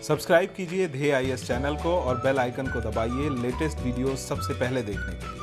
Subscribe कीजिए ध्येय IAS channel को और बेल आइकन को दबाइए लेटेस्ट वीडियो सबसे पहले देखने के लिए।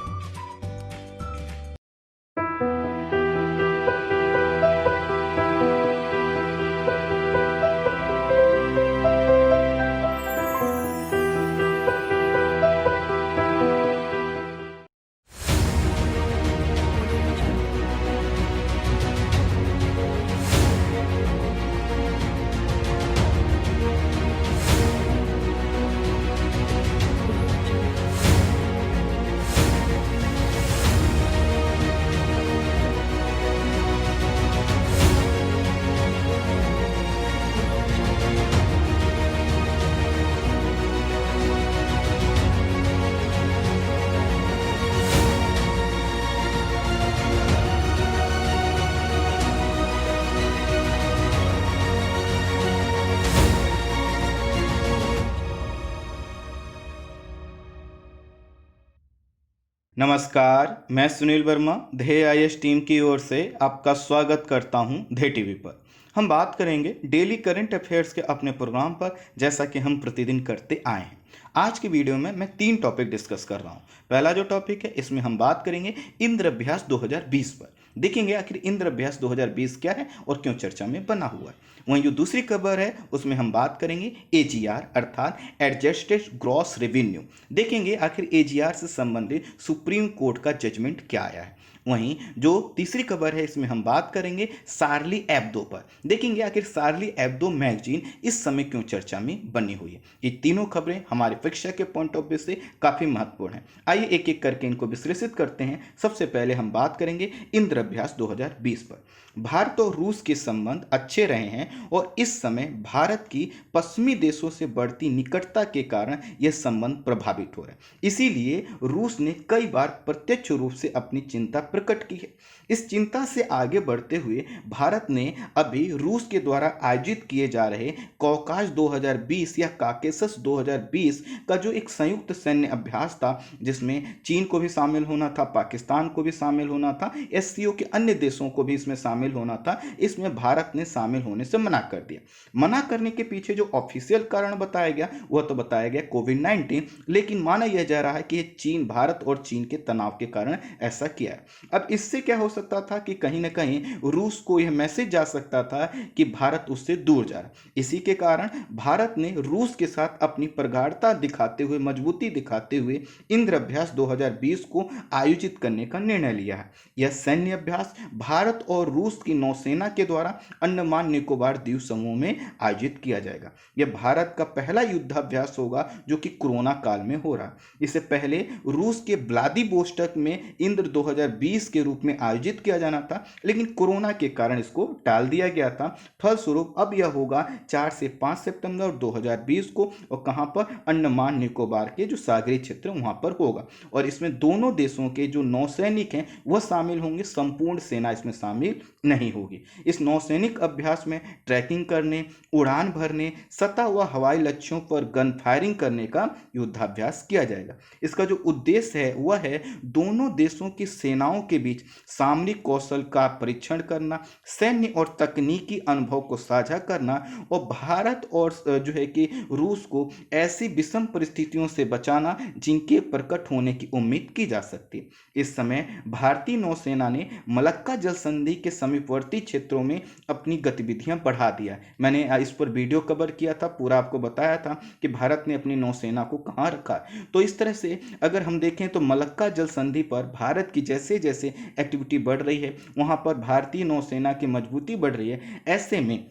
नमस्कार, मैं सुनील वर्मा ध्येय आईएएस टीम की ओर से आपका स्वागत करता हूं ध्येय टीवी पर। हम बात करेंगे डेली करंट अफेयर्स के अपने प्रोग्राम पर, जैसा कि हम प्रतिदिन करते आए हैं। आज की वीडियो में मैं 3 टॉपिक डिस्कस कर रहा हूं। पहला जो टॉपिक है, इसमें हम बात करेंगे इंद्र अभ्यास 2020 पर। देखेंगे आखिर इंद्र अभ्यास 2020 क्या है और क्यों चर्चा में बना हुआ है। वहीं जो दूसरी खबर है, उसमें हम बात करेंगे एजीआर अर्थात एडजस्टेड ग्रॉस रेवेन्यू। देखेंगे आखिर एजीआर से संबंधित सुप्रीम कोर्ट का जजमेंट क्या आया है। वहीं जो तीसरी खबर है, इसमें हम बात करेंगे शार्ली एब्दो पर। देखेंगे आखिर शार्ली एब्दो मैगजीन इस समय क्यों चर्चा में बनी हुई है। ये तीनों खबरें हमारे शिक्षा के पॉइंट ऑफ व्यू से काफी महत्वपूर्ण है। आइए एक एक करके इनको विश्लेषित करते हैं। सबसे पहले हम बात करेंगे इंद्र अभ्यास 2020 पर। भारत और रूस के संबंध अच्छे रहे हैं और इस समय भारत की पश्चिमी देशों से बढ़ती निकटता के कारण यह संबंध प्रभावित हो रहे हैं। इसीलिए रूस ने कई बार प्रत्यक्ष रूप से अपनी चिंता प्रकट की है। इस चिंता से आगे बढ़ते हुए भारत ने अभी रूस के द्वारा आयोजित किए जा रहे कॉकास 2020 या काकेसस 2020 का जो एक संयुक्त सैन्य अभ्यास था, जिसमें चीन को भी शामिल होना था, पाकिस्तान को भी शामिल होना था, एससीओ के अन्य देशों को भी इसमें शामिल होना था, इसमें भारत ने शामिल होने से मना कर दिया। मना करने के पीछे जो ऑफिशियल कारण बताया गया, वह तो बताया गया कोविड-19, लेकिन माना यह जा रहा है कि चीन, भारत और चीन के तनाव के कारण ऐसा किया है। अब इससे क्या हो सकता था कि कहीं ना कहीं रूस को यह मैसेज जा सकता था कि भारत उससे दूर जा रहा है। इसी के कारण भारत ने रूस के साथ अपनी प्रगाढ़ता दिखाते हुए, मजबूती दिखाते हुए इंद्र अभ्यास 2020 को आयोजित करने का निर्णय लिया है। यह सैन्य अभ्यास भारत और रूस की नौसेना के द्वारा अंडमान निकोबार द्वीप समूह में आयोजित किया जाएगा। यह भारत का पहला युद्धाभ्यास होगा जो कि कोरोना काल में हो रहा है। इससे पहले रूस के व्लादिवोस्टोक में इंद्र 2020 के रूप में आयोजित किया जाना था, लेकिन कोरोना के कारण इसको टाल दिया गया था। फलस्वरूप अब यह होगा 4 से 5 सितंबर 2020 को, और कहां पर, अंडमान निकोबार के जो सागरीय क्षेत्र वहां पर होगा। और इसमें दोनों देशों के जो नौसैनिक हैं वह शामिल होंगे, संपूर्ण सेना इसमें शामिल नहीं होगी। इस नौसैनिक अभ्यास में ट्रैकिंग करने, उड़ान भरने, सतह व हवाई लक्ष्यों पर गन फायरिंग करने का युद्धाभ्यास किया जाएगा। इसका जो उद्देश्य है वह है दोनों देशों की सेनाओं के बीच सामरिक कौशल का परीक्षण करना, सैन्य और तकनीकी अनुभव को साझा करना, और भारत और जो है कि रूस को ऐसी विषम परिस्थितियों से बचाना जिनके प्रकट होने की उम्मीद की जा सकती है। इस समय भारतीय नौसेना ने मलक्का जल संधि के समीपवर्ती क्षेत्रों में अपनी गतिविधियां बढ़ा दिया है। मैंने इस पर वीडियो कवर किया था, पूरा आपको बताया था कि भारत ने अपनी नौसेना को कहां रखा। तो इस तरह से अगर हम देखें तो मलक्का जल संधि पर भारत की जैसे जैसे एक्टिविटी बढ़ रही है, वहां पर भारतीय नौसेना की मजबूती बढ़ रही है। ऐसे में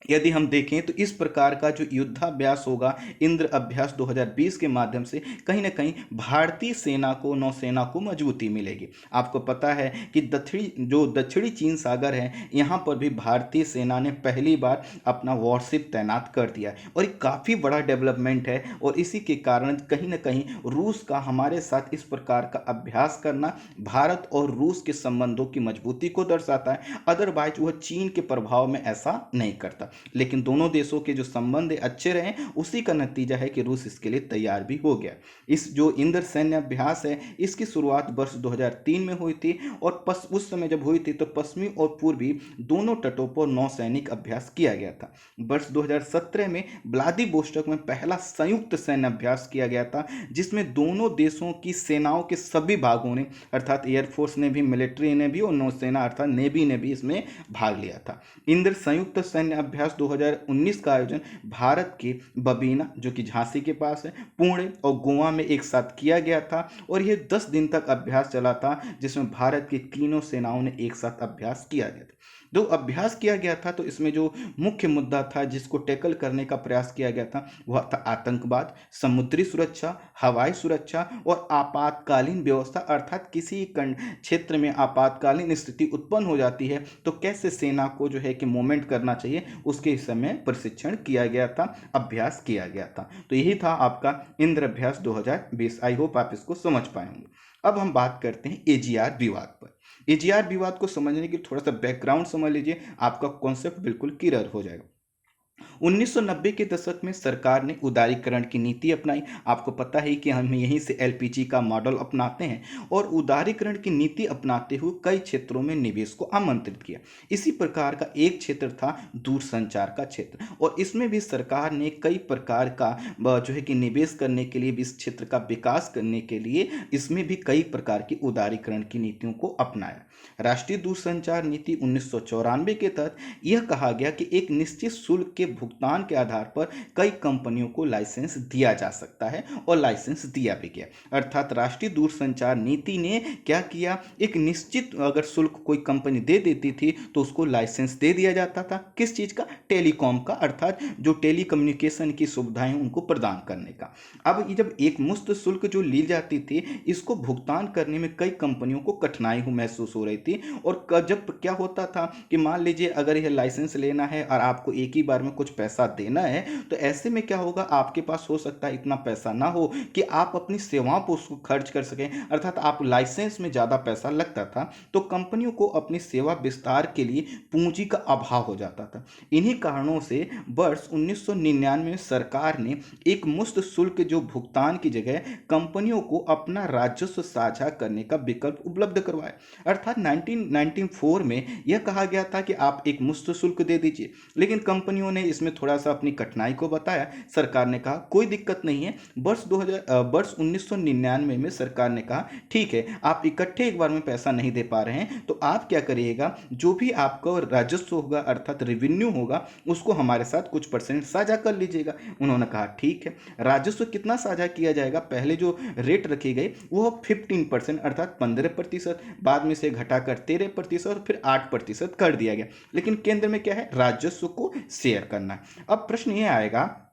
यदि हम देखें तो इस प्रकार का जो युद्धाभ्यास होगा इंद्र अभ्यास 2020 के माध्यम से, कहीं ना कहीं भारतीय सेना को, नौसेना को मजबूती मिलेगी। आपको पता है कि दक्षिणी चीन सागर है, यहाँ पर भी भारतीय सेना ने पहली बार अपना वॉरशिप तैनात कर दिया है, और ये काफ़ी बड़ा डेवलपमेंट है। और इसी के कारण कहीं ना कहीं रूस का हमारे साथ इस प्रकार का अभ्यास करना भारत और रूस के संबंधों की मजबूती को दर्शाता है। अदरवाइज वह चीन के प्रभाव में ऐसा नहीं करता। था, लेकिन दोनों देशों के जो संबंध अच्छे रहे, उसी का नतीजा है कि रूस इसके लिए तैयार भी हो गया। इस जो इंद्र सैन्य अभ्यास है, इसकी शुरुआत वर्ष 2003 में हुई थी और उस समय जब हुई थी तो पश्चिमी और पूर्वी दोनों तटों पर नौसैनिक अभ्यास किया गया था। वर्ष 2017 में व्लादिवोस्टोक में पहला संयुक्त सैन्य अभ्यास किया गया था, जिसमें दोनों देशों की सेनाओं के सभी भागों ने, अर्थात एयरफोर्स ने भी, मिलिट्री ने भी और नौसेना अर्थात नेवी ने भी इसमें भाग लिया था। इंद्र संयुक्त सैन्य अभ्यास 2019 का आयोजन भारत के बबीना, जो कि झांसी के पास है, पुणे और गोवा में एक साथ किया गया था और यह 10 दिन तक अभ्यास चला था, जिसमें भारत की तीनों सेनाओं ने एक साथ अभ्यास किया गया था। जो अभ्यास किया गया था तो इसमें जो मुख्य मुद्दा था जिसको टैकल करने का प्रयास किया गया था वह था आतंकवाद, समुद्री सुरक्षा, हवाई सुरक्षा और आपातकालीन व्यवस्था, अर्थात किसी क्षेत्र में आपातकालीन स्थिति उत्पन्न हो जाती है तो कैसे सेना को जो है कि मूवमेंट करना चाहिए, उसके समय प्रशिक्षण किया गया था, अभ्यास किया गया था। तो यही था आपका इंद्र अभ्यास 2020। आई होप आप इसको समझ पाएंगे। अब हम बात करते हैं एजीआर विवाद पर। एजीआर विवाद को समझने के लिए थोड़ा सा बैकग्राउंड समझ लीजिए, आपका कॉन्सेप्ट बिल्कुल क्लियर हो जाएगा। 1990 के दशक में सरकार ने उदारीकरण की नीति अपनाई। आपको पता है कि हम यहीं से एलपीजी का मॉडल अपनाते हैं और उदारीकरण की नीति अपनाते हुए कई क्षेत्रों में निवेश को आमंत्रित किया। इसी प्रकार का एक क्षेत्र था दूरसंचार का क्षेत्र और इसमें भी सरकार ने कई प्रकार का जो है कि निवेश करने के लिए भी, इस क्षेत्र का विकास करने के लिए इसमें भी कई प्रकार की उदारीकरण की नीतियों को अपनाया। राष्ट्रीय दूरसंचार नीति 1994 के तहत यह कहा गया कि एक निश्चित शुल्क के भुगतान के आधार पर कई कंपनियों को लाइसेंस दिया जा सकता है और लाइसेंस दिया भी गया। अर्थात राष्ट्रीय दूरसंचार नीति ने क्या किया, एक निश्चित अगर शुल्क कोई कंपनी दे देती थी तो उसको लाइसेंस दे दिया जाता था। किस चीज़ का? टेलीकॉम का, अर्थात जो टेली कम्युनिकेशन की सुविधाएं उनको प्रदान करने का। अब ये जब एक मुश्त शुल्क जो ली जाती थी, इसको भुगतान करने में कई कंपनियों को कठिनाई महसूस हो रही थी। और जब क्या होता था कि मान लीजिए अगर यह लाइसेंस लेना है और आपको एक ही बार में कुछ पैसा देना है, तो ऐसे में क्या होगा, आपके पास हो सकता है इतना पैसा ना हो कि आप अपनी सेवाओं पर उसको खर्च कर सकें, अर्थात आप लाइसेंस में ज़्यादा पैसा लगता था तो कंपनियों को अपनी सेवा विस्तार के लिए पूंजी का अभाव हो जाता था। इन्हीं कारणों से वर्ष 1999 में सरकार ने एक मुश्त शुल्क जो भुगतान की जगह कंपनियों को अपना राजस्व साझा करने का विकल्प उपलब्ध करवाया। अर्थात 1994 में यह कहा गया था कि आप एक मुश्त शुल्क दे दीजिए, लेकिन कंपनियों ने इसमें थोड़ा सा अपनी कठिनाई को बताया। सरकार ने कहा कोई दिक्कत नहीं है। वर्ष 1999 में सरकार ने कहा ठीक है, आप इकट्ठे एक बार में पैसा नहीं दे पा रहे हैं तो आप क्या करिएगा, जो भी आपका राजस्व होगा अर्थात रेवेन्यू होगा उसको हमारे साथ कुछ परसेंट साझा कर लीजिएगा। उन्होंने कहा ठीक है। राजस्व कितना साझा किया जाएगा, पहले जो रेट रखी गई वो 15% अर्थात 15%, बाद में से घटाकर 13% और फिर 8% कर दिया गया। लेकिन केंद्र में क्या है, राजस्व को शेयर करना है। अब प्रश्न ये आएगा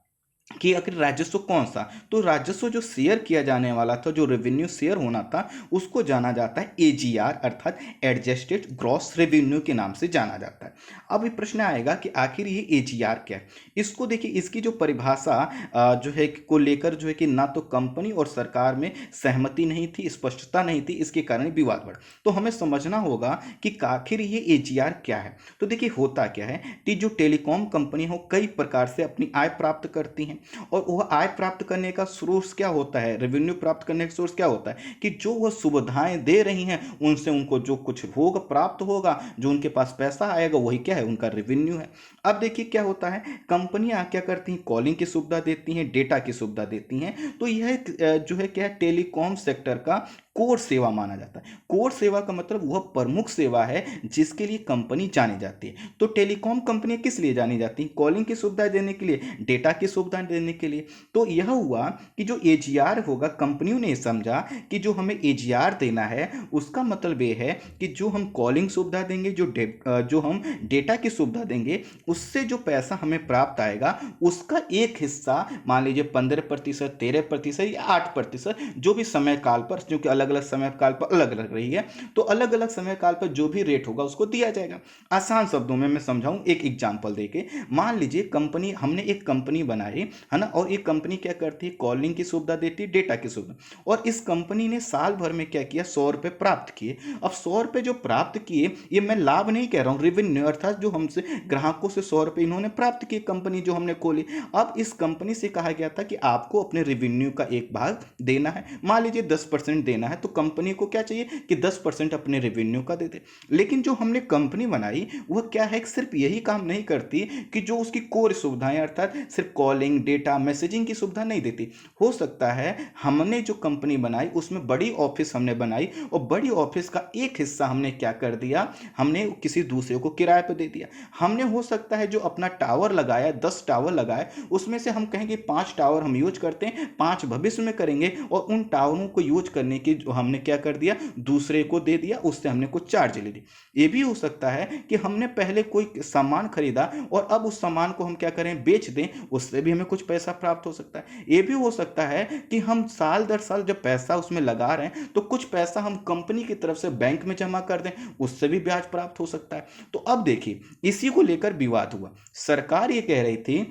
कि आखिर राजस्व कौन सा, तो राजस्व जो शेयर किया जाने वाला था, जो रेवेन्यू शेयर होना था, उसको जाना जाता है एजीआर अर्थात एडजस्टेड ग्रॉस रेवेन्यू के नाम से जाना जाता है। अब ये प्रश्न आएगा कि आखिर ये एजीआर क्या है। इसको देखिए, इसकी जो परिभाषा जो है को लेकर जो है कि ना तो कंपनी और सरकार में सहमति नहीं थी, स्पष्टता नहीं थी, इसके कारण विवाद बढ़ा। तो हमें समझना होगा कि आखिर ये एजीआर क्या है। तो देखिए होता क्या है कि जो टेलीकॉम कंपनी हो कई प्रकार से अपनी आय प्राप्त करती हैं और वह आय प्राप्त करने का सोर्स क्या होता है, रेवेन्यू प्राप्त करने का सोर्स क्या होता है कि जो वह सुविधाएं दे रही हैं उनसे उनको जो कुछ होगा प्राप्त होगा, जो उनके पास पैसा आएगा वही क्या है, उनका रेवेन्यू है। अब देखिए क्या होता है, कंपनियां क्या करती हैं, कॉलिंग की सुविधा देती हैं, डेटा की सुविधा देती हैं। तो यह जो है क्या है, टेलीकॉम सेक्टर का कोर सेवा माना जाता है। कोर सेवा का मतलब वह प्रमुख सेवा है जिसके लिए कंपनी जानी जाती है। तो टेलीकॉम कंपनियां किस लिए जानी जाती हैं, कॉलिंग की सुविधा देने के लिए, डेटा की सुविधा देने के लिए। तो यह हुआ कि जो एजीआर होगा, कंपनियों ने समझा कि जो हमें एजीआर देना है उसका मतलब यह है कि जो हम कॉलिंग सुविधा देंगे, जो हम डेटा की सुविधा देंगे, उससे जो पैसा हमें प्राप्त आएगा उसका एक हिस्सा मान लीजिए 15%, 13% या 8%, जो भी समय काल पर, जो कि अलग अलग अलग समय काल पर अलग अलग रही है, तो अलग अलग समय काल पर जो भी रेट होगा उसको दिया जाएगा। आसान शब्दों में मैं समझाऊं एक एग्जांपल देके, मान लीजिए कंपनी, हमने एक कंपनी बनाई है ना, और एक कंपनी क्या करती है, कॉलिंग की सुविधा देती है, डेटा की सुविधा, और इस कंपनी ने साल भर में क्या किया, 100 रुपये प्राप्त किए। अब 100 रुपये जो प्राप्त किए, ये मैं लाभ नहीं कह रहा हूँ, रेवेन्यू अर्थात जो हमसे ग्राहकों से 100 रुपये इन्होंने प्राप्त किए, कंपनी जो हमने खोली। अब इस कंपनी से कहा गया था कि आपको अपने रेवेन्यू का एक भाग देना है, मान लीजिए 10% देना है, तो कंपनी को क्या चाहिए कि 10% अपने रेवेन्यू का दे दे। लेकिन जो हमने कंपनी बनाई वह क्या है, सिर्फ यही काम नहीं करती कि जो उसकी कोर सुविधाएं अर्थात सिर्फ कॉलिंग, डेटा, मैसेजिंग की सुविधा नहीं देती। हो सकता है हमने जो कंपनी बनाई उसमें बड़ी ऑफिस हमने बनाई, और बड़ी ऑफिस का एक हिस्सा हमने क्या कर दिया, हमने किसी दूसरे को किराए पर दे दिया। हमने हो सकता है जो अपना टावर लगाया, 10 टावर लगाए, उसमें से हम कहेंगे 5 टावर हम यूज करते हैं, 5 भविष्य में करेंगे, और उन टावरों को यूज करने की जो हमने क्या कर दिया, दूसरे को दे दिया, उससे हमने कुछ चार्ज ले ली। ये भी हो सकता है कि हमने पहले कोई सामान खरीदा और अब उस सामान को हम क्या करें, बेच दें, उससे भी हमें कुछ पैसा प्राप्त हो सकता है। ये भी हो सकता है कि हम साल दर साल जब पैसा उसमें लगा रहे हैं तो कुछ पैसा हम कंपनी की तरफ से बैंक में जमा कर दें, उससे भी ब्याज प्राप्त हो सकता है। तो अब देखिए, इसी को लेकर विवाद हुआ। सरकार ये कह रही थी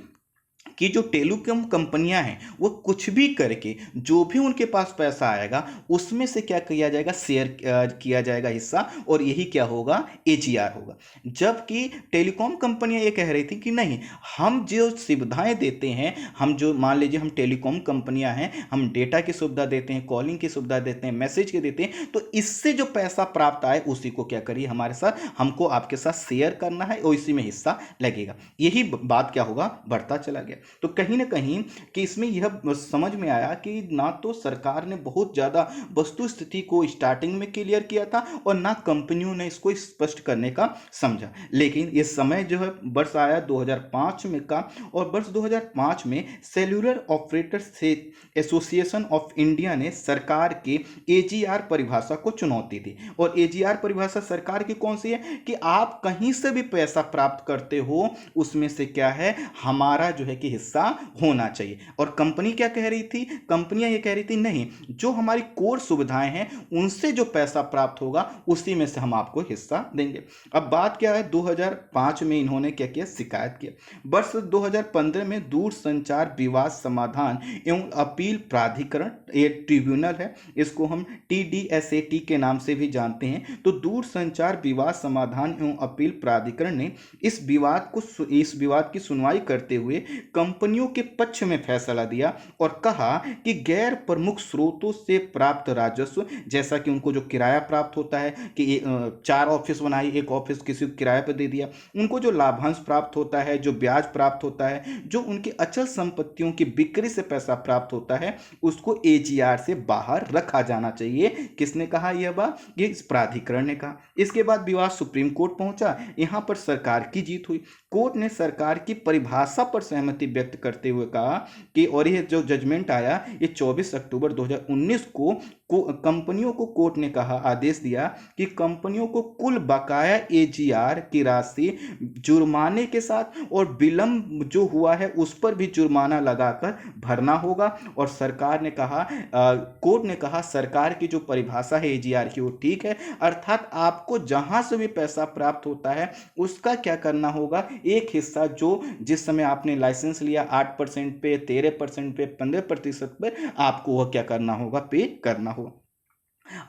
कि जो टेलीकॉम कंपनियां हैं वो कुछ भी करके जो भी उनके पास पैसा आएगा उसमें से क्या किया जाएगा, शेयर किया जाएगा हिस्सा, और यही क्या होगा, एजीआर होगा। जबकि टेलीकॉम कंपनियां ये कह रही थी कि नहीं, हम जो सुविधाएं देते हैं, हम जो मान लीजिए हम टेलीकॉम कंपनियां हैं, हम डेटा की सुविधा देते हैं, कॉलिंग की सुविधा देते हैं, मैसेज के देते हैं, तो इससे जो पैसा प्राप्त आए उसी को क्या करिए हमारे साथ, हमको आपके साथ शेयर करना है और इसी में हिस्सा लगेगा। यही बात क्या होगा, बढ़ता चला गया। तो कहीं ना कहीं कि इसमें यह समझ में आया कि ना तो सरकार ने बहुत ज़्यादा वस्तु स्थिति को स्टार्टिंग में क्लियर किया था और ना कंपनियों ने इसको स्पष्ट करने का समझा। लेकिन ये समय जो है वर्ष आया 2005 में का, और वर्ष 2005 में cellular operators association of India ने सरकार के एजीआर परिभाषा को चुनौती दी। और एजीआर परिभाषा सरकार की कौन सी है कि आप कहीं से भी पैसा प्राप्त करते हो उसमें से क्या है, हमारा जो है कि हिस्सा होना चाहिए। और कंपनी क्या कह रही थी, कंपनियां ये कह रही थी नहीं, जो हमारी कोर सुविधाएं हैं उनसे जो पैसा प्राप्त होगा उसी में से हम आपको हिस्सा देंगे। अब बात क्या है, 2005 में इन्होंने क्या किया, शिकायत किया। वर्ष 2015 में दूरसंचार विवाद समाधान एवं अपील प्राधिकरण, ये ट्रिब्यूनल है, इसको हम TDSAT के नाम से भी जानते हैं। तो दूरसंचार विवाद समाधान एवं अपील प्राधिकरण ने इस विवाद की सुनवाई करते हुए कंपनियों के पक्ष में फैसला दिया और कहा कि गैर प्रमुख स्रोतों से प्राप्त राजस्व, जैसा कि उनको जो किराया प्राप्त होता है कि 4 ऑफिस बनाई, एक ऑफिस किसी को किराए पर दे दिया, उनको जो लाभांश प्राप्त होता है, जो ब्याज प्राप्त होता है, जो उनकी अचल संपत्तियों की बिक्री से पैसा प्राप्त होता है, उसको एजीआर से बाहर रखा जाना चाहिए। किसने कहा यह बात, ये इस प्राधिकरण ने कहा। इसके बाद विवाद सुप्रीम कोर्ट पहुंचा, यहां पर सरकार की जीत हुई। कोर्ट ने सरकार की परिभाषा पर सहमति व्यक्त करते हुए कहा कि, और यह जो जजमेंट आया ये 24 अक्टूबर 2019 को कंपनियों को कोर्ट ने कहा, आदेश दिया कि कंपनियों को कुल बकाया एजीआर की राशि जुर्माने के साथ और विलंब जो हुआ है उस पर भी जुर्माना लगाकर भरना होगा। और सरकार ने कहा, कोर्ट ने कहा सरकार की जो परिभाषा है एजीआर की वो ठीक है, अर्थात आपको जहां से भी पैसा प्राप्त होता है उसका क्या करना होगा, एक हिस्सा जो जिस समय आपने लाइसेंस लिया 8% पे, 13% पे, 15% पे, आपको वह क्या करना होगा, पे करना होगा।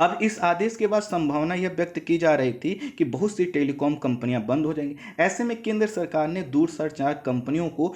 अब इस आदेश के बाद संभावना यह व्यक्त की जा रही थी कि बहुत सी टेलीकॉम कंपनियां बंद हो जाएंगी। ऐसे में केंद्र सरकार ने दूरसंचार कंपनियों को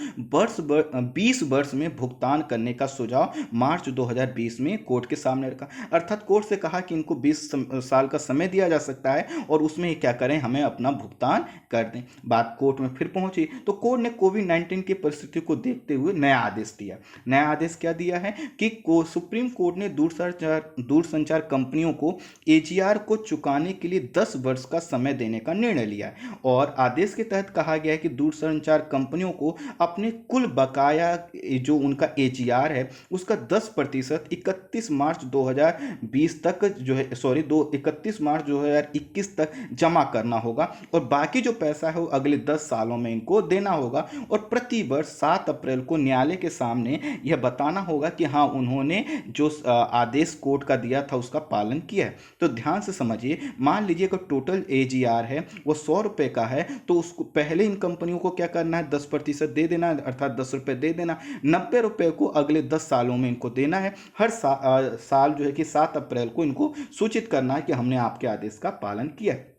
20 वर्ष में भुगतान करने का सुझाव मार्च 2020 में कोर्ट के सामने रखा। अर्थात कोर्ट से कहा कि इनको 20 साल का समय दिया जा सकता है और उसमें क्या करें, हमें अपना भुगतान कर दें। बात कोर्ट में फिर पहुंची तो कोर्ट ने कोविड-19 की परिस्थिति को देखते हुए नया आदेश दिया। नया आदेश क्या दिया है कि सुप्रीम कोर्ट ने दूरसंचार कंपनियों को एजीआर को चुकाने के लिए 10 वर्ष का समय देने का निर्णय लिया है। और आदेश के तहत कहा गया है कि दूरसंचार कंपनियों को अपने कुल बकाया जो उनका एजीआर है उसका 10% 31 मार्च 2020 तक जो है 31 मार्च 2021 तक जमा करना होगा और बाकी जो पैसा है वो अगले 10 सालों में इनको देना होगा। और प्रति वर्ष 7 अप्रैल को न्यायालय के सामने यह बताना होगा कि हाँ, उन्होंने जो आदेश कोर्ट का दिया था उसका पालन किया है। तो ध्यान से समझिए, मान लीजिए कि टोटल AGR है वो 100 रुपये का है, तो उसको पहले इन कंपनियों को क्या करना है, 10% दे देना है, अर्थात 10 रुपये दे देना। 90 रुपये को अगले 10 सालों में इनको देना है। हर साल जो है कि 7 अप्रैल को इनको सूचित करना है कि हमने आपके आदेश का पालन किया है।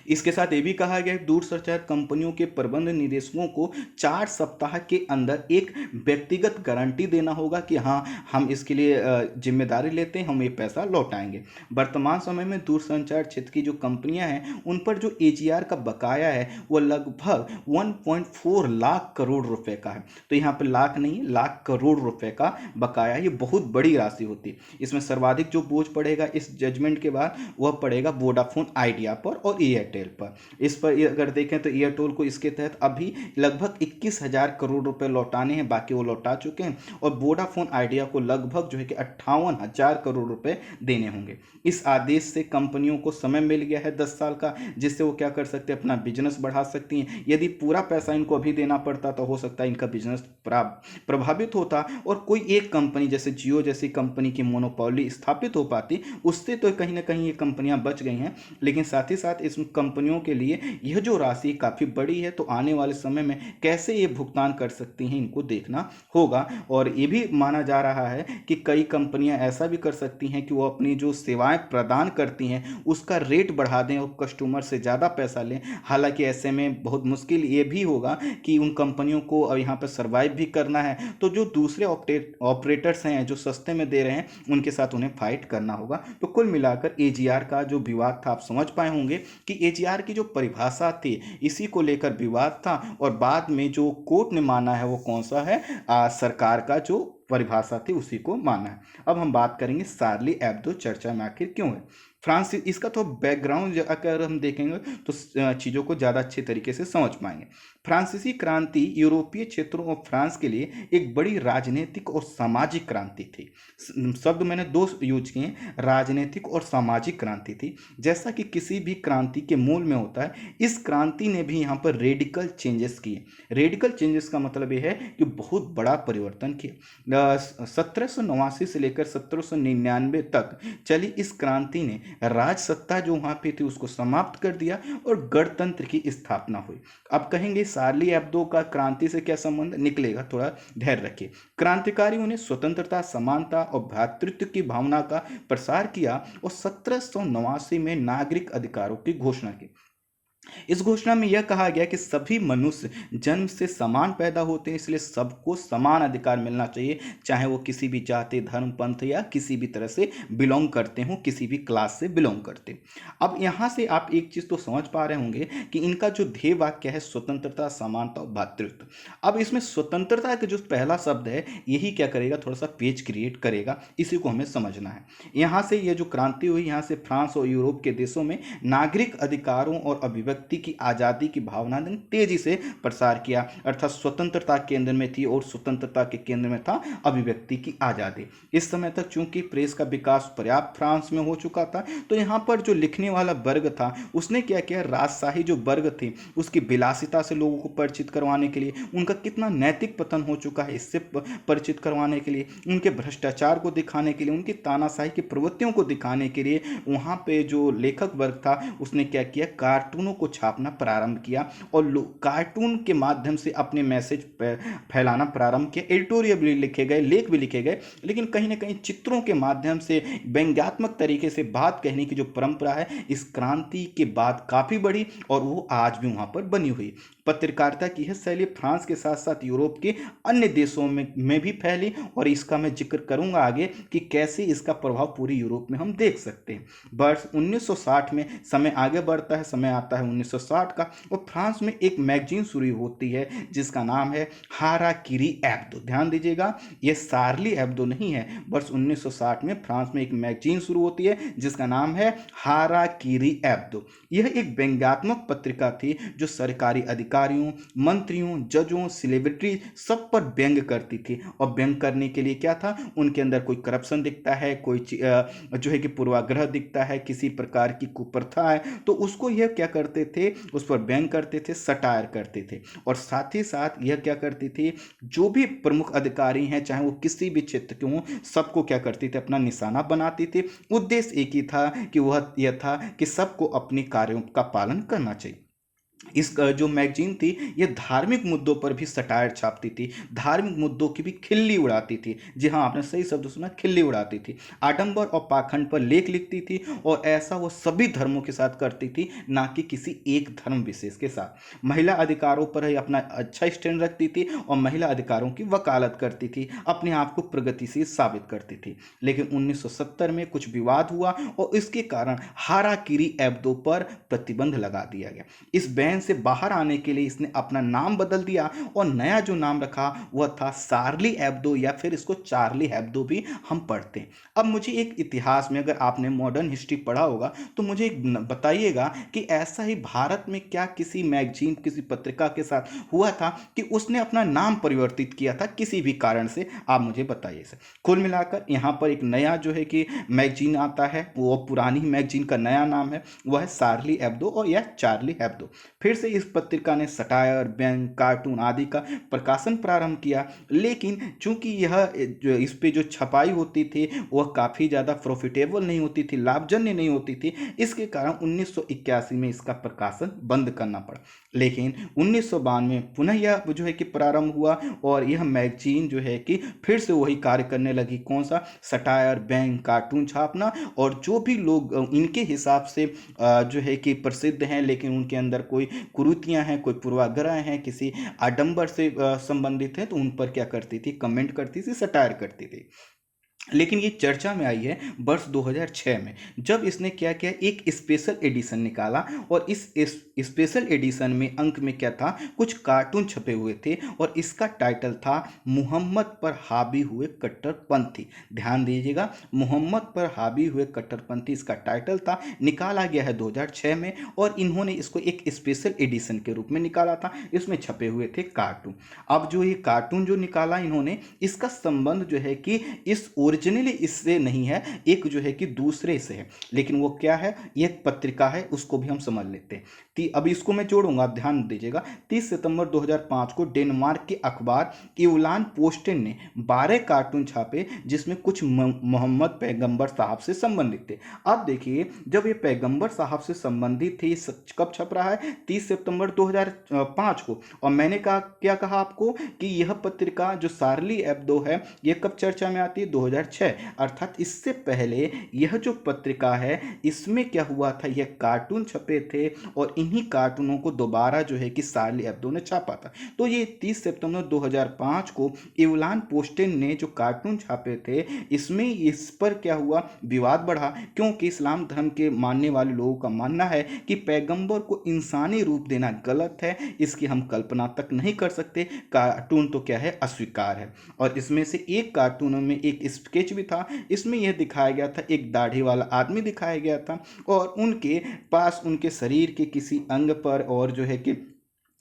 इसके साथ ये भी कहा गया है, दूरसंचार कंपनियों के प्रबंध निदेशकों को 4 सप्ताह के अंदर एक व्यक्तिगत गारंटी देना होगा कि हाँ, हम इसके लिए जिम्मेदारी लेते हैं, हम ये पैसा लौटाएंगे। वर्तमान समय में दूरसंचार क्षेत्र की जो कंपनियां हैं उन पर जो AGR का बकाया है वो लगभग 1.4 लाख करोड़ रुपए का है। तो यहाँ पर लाख नहीं, लाख करोड़ रुपए का बकाया, ये बहुत बड़ी राशि होती है। इसमें सर्वाधिक जो बोझ पड़ेगा इस जजमेंट के बाद वह पड़ेगा वोडाफोन आइडिया पर और एयरटेल पर। इस पर अगर देखें तो एयरटेल को इसके तहत अभी लगभग 21,000 करोड़ रुपए लौटाने हैं, बाकी वो लौटा चुके हैं। और वोडाफोन आइडिया को लगभग जो है कि 58,000 करोड़ रुपए देने होंगे। इस आदेश से कंपनियों को समय मिल गया है 10 साल का, जिससे वो क्या कर सकते हैं, अपना बिजनेस बढ़ा सकती हैं। यदि पूरा पैसा इनको अभी देना पड़ता तो हो सकता है इनका बिजनेस प्रभावित होता और कोई एक कंपनी जैसे जियो जैसी कंपनी की मोनोपोली स्थापित हो पाती। उससे तो कहीं ना कहीं ये कंपनियां बच गई हैं, लेकिन साथ ही साथ इस कंपनियों के लिए यह जो राशि काफ़ी बड़ी है, तो आने वाले समय में कैसे ये भुगतान कर सकती हैं इनको देखना होगा। और ये भी माना जा रहा है कि कई कंपनियां ऐसा भी कर सकती हैं कि वो अपनी जो सेवाएं प्रदान करती हैं उसका रेट बढ़ा दें और कस्टमर से ज़्यादा पैसा लें। हालांकि ऐसे में बहुत मुश्किल ये भी होगा कि उन कंपनियों को अब यहाँ पर सर्वाइव भी करना है, तो जो दूसरे ऑपरेटर्स हैं जो सस्ते में दे रहे हैं उनके साथ उन्हें फाइट करना होगा। तो कुल मिलाकर AGR का जो विवाद था, आप समझ पाए होंगे कि AGR की जो परिभाषा थी इसी को लेकर विवाद था, और बाद में जो कोर्ट ने माना है वो कौन सा है, सरकार का जो परिभाषा थी उसी को माना है। अब हम बात करेंगे शार्ली एब्दो चर्चा में आखिर क्यों है। फ्रांस, इसका तो बैकग्राउंड अगर हम देखेंगे तो चीज़ों को ज़्यादा अच्छे तरीके से समझ पाएंगे। फ्रांसीसी क्रांति यूरोपीय क्षेत्रों और फ्रांस के लिए एक बड़ी राजनीतिक और सामाजिक क्रांति थी। शब्द मैंने दो यूज किए, राजनीतिक और सामाजिक क्रांति थी। जैसा कि किसी भी क्रांति के मूल में होता है, इस क्रांति ने भी यहाँ पर रेडिकल चेंजेस किए। रेडिकल चेंजेस का मतलब ये है कि बहुत बड़ा परिवर्तन किया। 1789 से लेकर 1799 तक चली इस क्रांति ने राज सत्ता जो वहाँ पे थी उसको समाप्त कर दिया और गणतंत्र की स्थापना हुई। अब कहेंगे शार्ली एब्दो का क्रांति से क्या संबंध निकलेगा, थोड़ा धैर्य रखिए। क्रांतिकारियों ने स्वतंत्रता, समानता और भ्रातृत्व की भावना का प्रसार किया और 1789 में नागरिक अधिकारों की घोषणा की। इस घोषणा में यह कहा गया कि सभी मनुष्य जन्म से समान पैदा होते हैं, इसलिए सबको समान अधिकार मिलना चाहिए, चाहे वो किसी भी जाति, धर्म, पंथ या किसी भी तरह से बिलोंग करते हों, किसी भी क्लास से बिलोंग करते। अब यहाँ से आप एक चीज़ तो समझ पा रहे होंगे कि इनका जो ध्येय वाक्य है स्वतंत्रता, समानता और भ्रातृत्व। अब इसमें स्वतंत्रता का जो पहला शब्द है यही क्या करेगा, थोड़ा सा पेज क्रिएट करेगा, इसी को हमें समझना है। यहाँ से ये जो क्रांति हुई, यहाँ से फ्रांस और यूरोप के देशों में नागरिक अधिकारों और अभिव्यक्ति की आजादी की भावना ने तेजी से प्रसार किया, अर्थात स्वतंत्रता केंद्र में थी और स्वतंत्रता के केंद्र में था अभिव्यक्ति की आजादी। इस समय तक चूंकि प्रेस का विकास पर्याप्त फ्रांस में हो चुका था, तो यहाँ पर जो लिखने वाला वर्ग था उसने क्या किया, राजशाही जो वर्ग थी उसकी विलासिता से लोगों को परिचित करवाने के लिए, उनका कितना नैतिक पतन हो चुका है इससे परिचित करवाने के लिए, उनके भ्रष्टाचार को दिखाने के लिए, उनकी तानाशाही की प्रवृत्तियों को दिखाने के लिए वहाँ पे जो लेखक वर्ग था उसने क्या किया, कार्टूनों को छापना प्रारंभ किया और कार्टून के माध्यम से अपने मैसेज फैलाना प्रारंभ किया। एडिटोरियल भी लिखे गए, लेख भी लिखे गए, लेकिन कहीं ना कहीं चित्रों के माध्यम से व्यंग्यात्मक तरीके से बात कहने की जो परंपरा है इस क्रांति के बाद काफी बढ़ी और वो आज भी वहां पर बनी हुई। पत्रकारिता की यह शैली फ्रांस के साथ साथ यूरोप के अन्य देशों में भी फैली और इसका मैं जिक्र करूंगा आगे कि कैसे इसका प्रभाव पूरी यूरोप में हम देख सकते हैं। वर्ष 1960 में समय आगे बढ़ता है, समय आता है 1960 का और फ्रांस में एक मैगजीन शुरू होती है जिसका नाम है हाराकिरी एब्दो। ध्यान दीजिएगा, यह शार्ली एब्दो नहीं है। वर्ष 1960 में फ्रांस में एक मैगजीन शुरू होती है जिसका नाम है हाराकिरी एब्दो। यह एक व्यंग्यात्मक पत्रिका थी जो सरकारी अधिकारी अधिकारियों, मंत्रियों, जजों, सेलिब्रिटी सब पर व्यंग करती थी। और व्यंग करने के लिए क्या था, उनके अंदर कोई करप्शन दिखता है, कोई जो है कि पूर्वाग्रह दिखता है, किसी प्रकार की कुप्रथा है, तो उसको यह क्या करते थे, उस पर व्यंग करते थे, सटायर करते थे। और साथ ही साथ यह क्या करती थी, जो भी प्रमुख अधिकारी हैं चाहे वो किसी भी क्षेत्र के हों, सबको क्या करती थी, अपना निशाना बनाती थी। उद्देश्य एक ही था कि वह यह था कि सबको अपने कार्यों का पालन करना चाहिए। इस जो मैगजीन थी ये धार्मिक मुद्दों पर भी सटायर छापती थी, धार्मिक मुद्दों की भी खिल्ली उड़ाती थी। जी हाँ, आपने सही शब्द सुना, खिल्ली उड़ाती थी। आडंबर और पाखंड पर लेख लिखती थी और ऐसा वो सभी धर्मों के साथ करती थी, ना कि किसी एक धर्म विशेष के साथ। महिला अधिकारों पर ही अपना अच्छा स्टैंड रखती थी और महिला अधिकारों की वकालत करती थी, अपने आप को प्रगतिशील साबित करती थी। लेकिन 1970 में कुछ विवाद हुआ और इसके कारण हाराकिरी एब्दो पर प्रतिबंध लगा दिया गया। इस बैन से बाहर आने के लिए इसने अपना नाम बदल दिया और नया जो नाम रखा वह था शार्ली एब्दो, या फिर इसको चार्ली एब्दो भी हम पढ़ते हैं। अब मुझे एक इतिहास में, अगर आपने मॉडर्न हिस्ट्री पढ़ा होगा तो मुझे बताइएगा कि ऐसा ही भारत में क्या किसी मैगजीन, किसी पत्रिका के साथ हुआ था कि उसने अपना नाम परिवर्तित किया था किसी भी कारण से? आप मुझे बताइए सर। कुल मिलाकर यहाँ पर एक नया जो है कि मैगजीन आता है, वो पुरानी मैगजीन का नया नाम है, वह है शार्ली एब्दो और यह चार्ली एब्दो। फिर से इस पत्रिका ने सटायर, व्यंग, कार्टून आदि का प्रकाशन प्रारंभ किया। लेकिन चूंकि यह जो इस पे जो छपाई होती थी वह काफ़ी ज़्यादा प्रॉफिटेबल नहीं होती थी, लाभजन्य नहीं होती थी, इसके कारण 1981 में इसका प्रकाशन बंद करना पड़ा। लेकिन 1992 में पुनः यह जो है कि प्रारंभ हुआ और यह मैगजीन जो है कि फिर से वही कार्य करने लगी। कौन सा? सटायर, व्यंग, कार्टून छापना। और जो भी लोग इनके हिसाब से जो है कि प्रसिद्ध हैं लेकिन उनके अंदर कोई कुरीतियां हैं, कोई पूर्वाग्रह हैं, किसी आडंबर से संबंधित है, तो उन पर क्या करती थी, कमेंट करती थी, सटायर करती थी। लेकिन ये चर्चा में आई है वर्ष 2006 में, जब इसने क्या किया, एक स्पेशल एडिशन निकाला। और इस स्पेशल एडिशन में अंक में क्या था, कुछ कार्टून छपे हुए थे और इसका टाइटल था मोहम्मद पर हावी हुए कट्टरपंथी। ध्यान दीजिएगा, मोहम्मद पर हावी हुए कट्टरपंथी इसका टाइटल था। निकाला गया है 2006 में और इन्होंने इसको एक स्पेशल एडिशन के रूप में निकाला था। इसमें छपे हुए थे कार्टून। अब जो ये कार्टून जो निकाला इन्होंने, इसका संबंध जो है कि इस ओरिजिनली इससे नहीं है, एक जो है कि दूसरे से है। लेकिन वो क्या है, ये एक पत्रिका है, उसको भी हम समझ लेते हैं। अब इसको मैं जोड़ूंगा, आप ध्यान दीजिएगा। 30 सितंबर 2005 को डेनमार्क के अखबार इवलान पोस्टेन ने 12 कार्टून छापे जिसमें कुछ मोहम्मद पैगंबर साहब से संबंधित थे। अब देखिए, जब ये पैगंबर साहब से संबंधित थे, कब छप रहा है, 30 सितंबर 2005 को। और मैंने क्या कहा आपको कि यह पत्रिका जो शार्ली एब्दो है, यह कब चर्चा में आती है, 2006। अर्थात इससे पहले यह जो पत्रिका है इसमें क्या हुआ था, यह कार्टून छपे थे और इन्हीं कार्टूनों को दोबारा जो है कि शार्ली एब्दो ने छापा था। तो ये 30 सितंबर 2005 को इवलान पोस्टेन ने जो कार्टून छापे थे, इसमें इस पर क्या हुआ, विवाद बढ़ा, क्योंकि इस्लाम धर्म के मानने वाले लोगों का मानना है कि पैगंबर को इंसानी रूप देना गलत है, इसकी हम कल्पना तक नहीं कर सकते। कार्टून तो क्या है, अस्वीकार है। और इसमें से एक कार्टूनों में एक स्केच भी था, इसमें यह दिखाया गया था, एक दाढ़ी वाला आदमी दिखाया गया था और उनके पास उनके शरीर के किसी अंग पर और जो है कि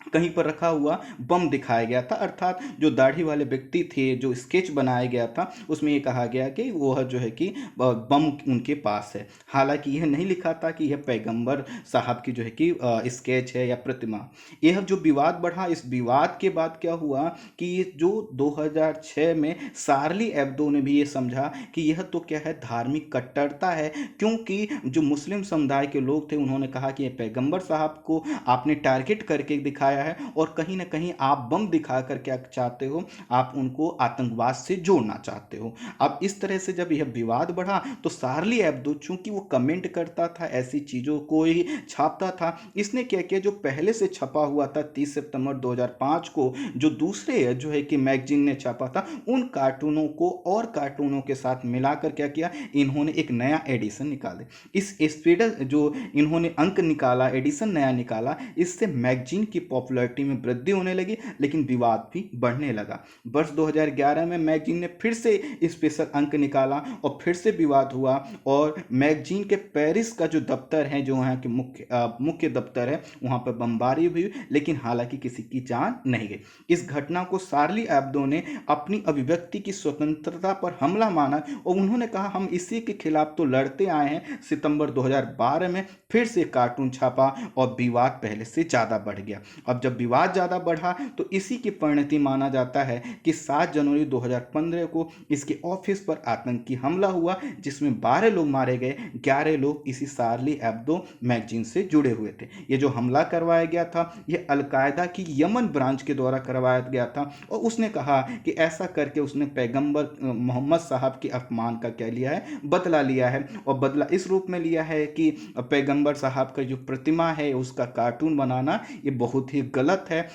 कहीं पर रखा हुआ बम दिखाया गया था। अर्थात जो दाढ़ी वाले व्यक्ति थे, जो स्केच बनाया गया था, उसमें ये कहा गया कि वह जो है कि बम उनके पास है। हालांकि यह नहीं लिखा था कि यह पैगंबर साहब की जो है कि स्केच है या प्रतिमा। यह जो विवाद बढ़ा, इस विवाद के बाद क्या हुआ कि ये जो 2006 में शार्ली एब्दो ने भी ये समझा कि यह तो क्या है, धार्मिक कट्टरता है, क्योंकि जो मुस्लिम समुदाय के लोग थे उन्होंने कहा कि यह पैगंबर साहब को आपने टारगेट करके दिखाया है और कहीं ना कहीं आप बम दिखाकर क्या चाहते हो, आप उनको आतंकवाद से जोड़ना चाहते हो। अब इस तरह से जब यह विवाद बढ़ा तो शार्ली एब्दो, चूंकि वो कमेंट करता था, ऐसी चीजों को ही छापता था, इसने क्या किया, जो पहले से छपा हुआ था 30 सितंबर 2005 को जो दूसरे जो है कि मैगजीन ने छापा था, उन कार्टूनों को और कार्टूनों के साथ मिलाकर क्या किया, इन्होंने एक नया एडिशन निकाले। इस स्पीड जो इन्होंने अंक निकाला, एडिशन नया निकाला, इससे मैगजीन की पॉपुलैरिटी में वृद्धि होने लगी, लेकिन विवाद भी बढ़ने लगा। वर्ष 2011 में मैगजीन ने फिर से स्पेशल अंक निकाला और फिर से विवाद हुआ, और मैगजीन के पेरिस का जो दफ्तर है, जो वहाँ के मुख्य दफ्तर है, वहाँ पर बमबारी हुई, लेकिन हालांकि किसी की जान नहीं गई। इस घटना को शार्ली एब्दो ने अपनी अभिव्यक्ति की स्वतंत्रता पर हमला माना और उन्होंने कहा, हम इसी के खिलाफ तो लड़ते आए हैं। सितंबर 2012 में फिर से कार्टून छापा और विवाद पहले से ज़्यादा बढ़ गया। अब जब विवाद ज़्यादा बढ़ा तो इसी की परिणति माना जाता है कि 7 जनवरी 2015 को इसके ऑफिस पर आतंकी हमला हुआ, जिसमें 12 लोग मारे गए, 11 लोग इसी शार्ली एब्दो मैगजीन से जुड़े हुए थे। ये जो हमला करवाया गया था, ये अलकायदा की यमन ब्रांच के द्वारा करवाया गया था, और उसने कहा कि ऐसा करके उसने पैगंबर मोहम्मद साहब के अपमान का क्या लिया है, बदला लिया है। और बदला इस रूप में लिया है कि पैगंबर साहब का जो प्रतिमा है उसका कार्टून बनाना ये बहुत ही गलत है।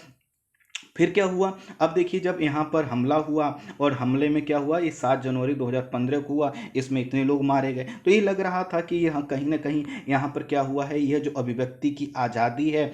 फिर क्या हुआ, अब देखिए, जब यहाँ पर हमला हुआ और हमले में क्या हुआ, ये 7 जनवरी 2015 को हुआ, इसमें इतने लोग मारे गए, तो ये लग रहा था कि यहाँ कहीं ना कहीं यहाँ पर क्या हुआ है, यह जो अभिव्यक्ति की आज़ादी है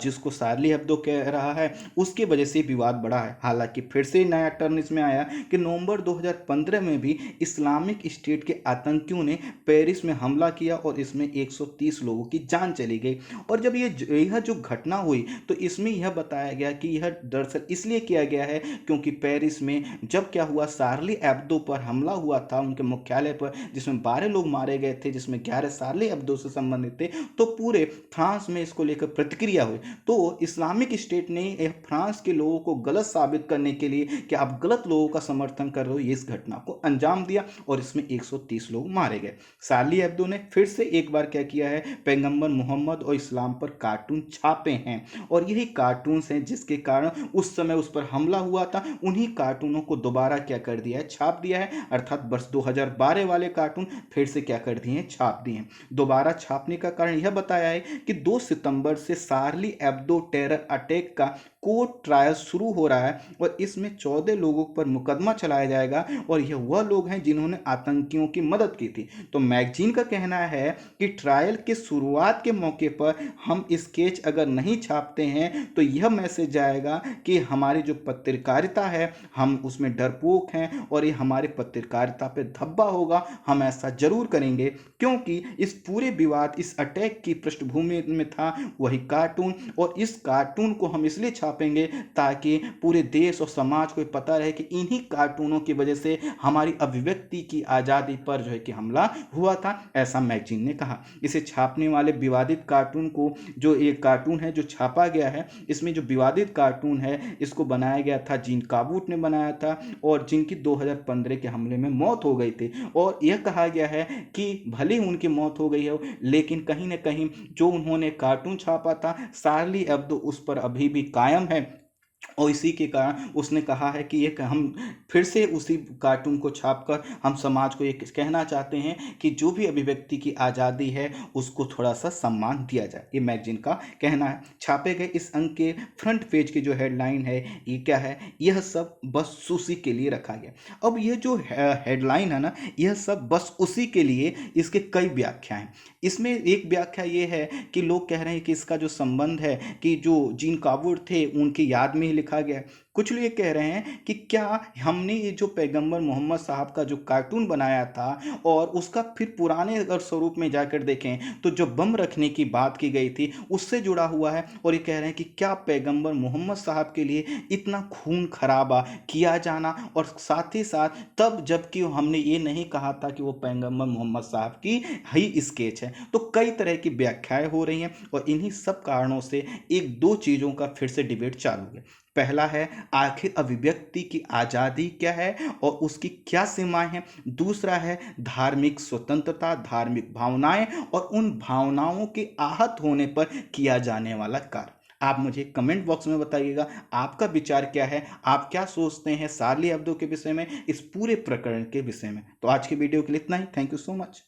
जिसको शार्ली हेब्दो कह रहा है, उसकी वजह से विवाद बढ़ा है। हालांकि फिर से नया टर्न इसमें आया कि नवंबर 2015 में भी इस्लामिक स्टेट के आतंकियों ने पेरिस में हमला किया और इसमें 130 लोगों की जान चली गई। और जब यह जो घटना हुई तो इसमें यह बताया गया कि यह दरअसल इसलिए किया गया है क्योंकि पेरिस में जब क्या हुआ, शार्ली एब्दो पर हमला हुआ था, उनके मुख्यालय पर, जिसमें 12 लोग मारे गए थे, जिसमें 11 शार्ली एब्दो से संबंधित थे, तो पूरे फ्रांस में इसको लेकर प्रतिक्रिया हुई। तो इस्लामिक स्टेट ने फ्रांस के लोगों को गलत साबित करने के लिए कि आप गलत लोगों का समर्थन कर रहे हो, इस घटना को अंजाम दिया और इसमें 130 लोग मारे गए। शार्ली एब्दो ने फिर से एक बार क्या किया है, पैगंबर मोहम्मद और इस्लाम पर कार्टून छापे हैं, और यही कार्टून हैं जिसके कारण उस समय उस पर हमला हुआ था, उन्हीं कार्टूनों को दोबारा क्या कर दिया है, छाप दिया है। अर्थात वर्ष 2012 वाले कार्टून फिर से क्या कर दिए हैं, छाप दिए हैं। दोबारा छापने का कारण यह बताया है कि 2 सितंबर से शार्ली एब्दो टेरर अटैक का कोर्ट ट्रायल शुरू हो रहा है और इसमें 14 लोगों पर मुकदमा चलाया जाएगा, और यह वह लोग हैं जिन्होंने आतंकियों की मदद की थी। तो मैगजीन का कहना है कि ट्रायल के शुरुआत के मौके पर हम स्केच अगर नहीं छापते हैं तो यह मैसेज जाएगा कि हमारी जो पत्रकारिता है, हम उसमें डरपोक हैं और ये हमारे पत्रकारिता पे धब्बा होगा, हम ऐसा जरूर करेंगे। क्योंकि इस पूरे विवाद, इस अटैक की पृष्ठभूमि में था वही कार्टून, और इस कार्टून को हम इसलिए छापेंगे ताकि पूरे देश और समाज को पता रहे कि इन्हीं कार्टूनों की वजह से हमारी अभिव्यक्ति की आज़ादी पर जो है कि हमला हुआ था, ऐसा मैगजीन ने कहा। इसे छापने वाले विवादित कार्टून को, जो एक कार्टून है जो छापा गया है, इसमें जो विवादित कार्टून है इसको बनाया गया था, जीन काबूट ने बनाया था, और जिनकी 2015 के हमले में मौत हो गई थी। और यह कहा गया है कि भले ही उनकी मौत हो गई हो, लेकिन कहीं ना कहीं जो उन्होंने कार्टून छापा था, शार्ली एब्दो उस पर अभी भी कायम है, और इसी के कारण उसने कहा है कि ये हम फिर से उसी कार्टून को छापकर हम समाज को ये कहना चाहते हैं कि जो भी अभिव्यक्ति की आज़ादी है उसको थोड़ा सा सम्मान दिया जाए, ये मैगजीन का कहना है। छापे गए इस अंक के फ्रंट पेज की जो हेडलाइन है ये क्या है, यह सब बस उसी के लिए रखा गया। अब ये जो हेडलाइन है ना, यह सब बस उसी के लिए, इसके कई व्याख्या हैं। इसमें एक व्याख्या ये है कि लोग कह रहे हैं कि इसका जो संबंध है कि जो जीन काबूट थे उनकी याद में ही लिखा गया। कुछ लोग ये कह रहे हैं कि क्या हमने ये जो पैगंबर मोहम्मद साहब का जो कार्टून बनाया था और उसका फिर पुराने अगर स्वरूप में जाकर देखें तो जो बम रखने की बात की गई थी उससे जुड़ा हुआ है, और ये कह रहे हैं कि क्या पैगंबर मोहम्मद साहब के लिए इतना खून खराबा किया जाना, और साथ ही साथ तब जबकि हमने ये नहीं कहा था कि वो पैगंबर मोहम्मद साहब की ही स्केच है। तो कई तरह की व्याख्याएं हो रही हैं, और इन्हीं सब कारणों से एक दो चीज़ों का फिर से डिबेट चालू है। पहला है आखिर अभिव्यक्ति की आज़ादी क्या है और उसकी क्या सीमाएं हैं। दूसरा है धार्मिक स्वतंत्रता, धार्मिक भावनाएं और उन भावनाओं के आहत होने पर किया जाने वाला कार्य। आप मुझे कमेंट बॉक्स में बताइएगा आपका विचार क्या है, आप क्या सोचते हैं शार्ली एब्दो के विषय में, इस पूरे प्रकरण के विषय में। तो आज के वीडियो के लिए इतना ही। Thank you so much.